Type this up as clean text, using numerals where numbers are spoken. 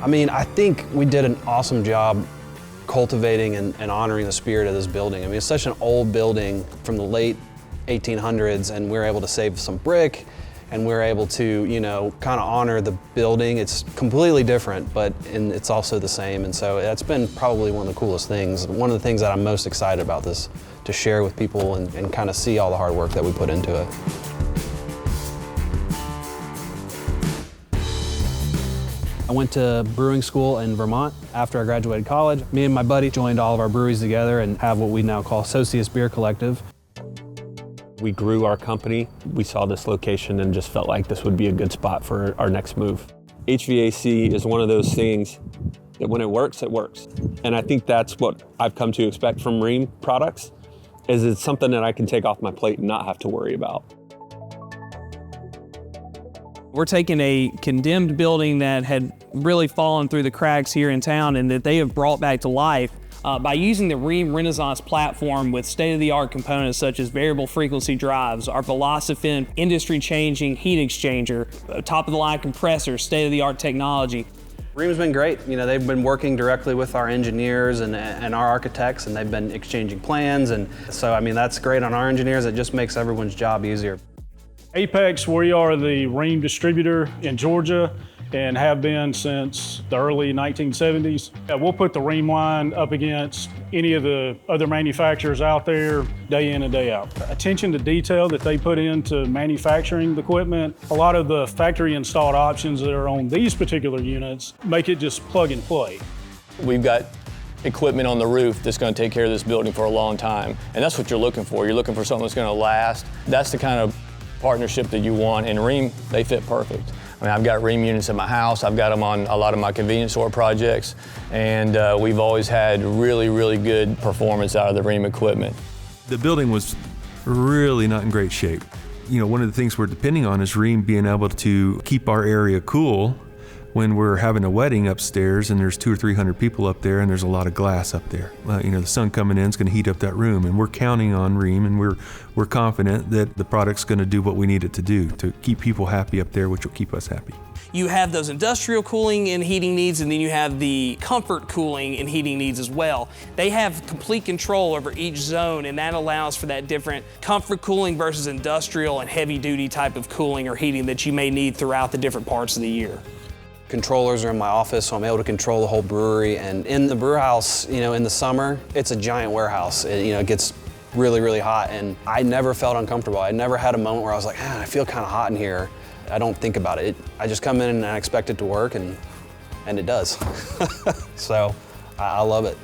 I mean, I think we did an awesome job cultivating and honoring the spirit of this building. I mean, it's such an old building from the late 1800s, and we're able to save some brick, and we're able to, you know, kind of honor the building. It's completely different, but it's also the same, and so that's been probably one of the coolest things. One of the things that I'm most excited about this, to share with people and kind of see all the hard work that we put into it. I went to brewing school in Vermont after I graduated college. Me and my buddy joined all of our breweries together and have what we now call Socius Beer Collective. We grew our company. We saw this location and just felt like this would be a good spot for our next move. HVAC is one of those things that when it works, it works. And I think that's what I've come to expect from Rheem products, is it's something that I can take off my plate and not have to worry about. We're taking a condemned building that had really fallen through the cracks here in town and that they have brought back to life by using the Rheem Renaissance platform with state-of-the-art components such as variable frequency drives, our VelociFin industry-changing heat exchanger, top-of-the-line compressor, state-of-the-art technology. Rheem's been great. You know, they've been working directly with our engineers and our architects, and they've been exchanging plans, and so, I mean, that's great on our engineers. It just makes everyone's job easier. Apex, we are the Rheem distributor in Georgia and have been since the early 1970s. We'll put the Rheem line up against any of the other manufacturers out there day in and day out. Attention to detail that they put into manufacturing the equipment, a lot of the factory installed options that are on these particular units make it just plug and play. We've got equipment on the roof that's going to take care of this building for a long time, and that's what you're looking for. You're looking for something that's going to last. That's the kind of partnership that you want, and Rheem, they fit perfect. I mean, I've got Rheem units in my house, I've got them on a lot of my convenience store projects, and we've always had really, really good performance out of the Rheem equipment. The building was really not in great shape. You know, one of the things we're depending on is Rheem being able to keep our area cool when we're having a wedding upstairs and there's 200 or 300 people up there and there's a lot of glass up there. You know, the sun coming in is going to heat up that room, and we're counting on Rheem, and we're confident that the product's going to do what we need it to do to keep people happy up there, which will keep us happy. You have those industrial cooling and heating needs, and then you have the comfort cooling and heating needs as well. They have complete control over each zone, and that allows for that different comfort cooling versus industrial and heavy duty type of cooling or heating that you may need throughout the different parts of the year. Controllers are in my office, so I'm able to control the whole brewery. And in the brew house, you know, in the summer, it's a giant warehouse. It gets really, really hot, and I never felt uncomfortable. I never had a moment where I was like, I feel kind of hot in here. I don't think about it. I just come in and I expect it to work, and it does. So I love it.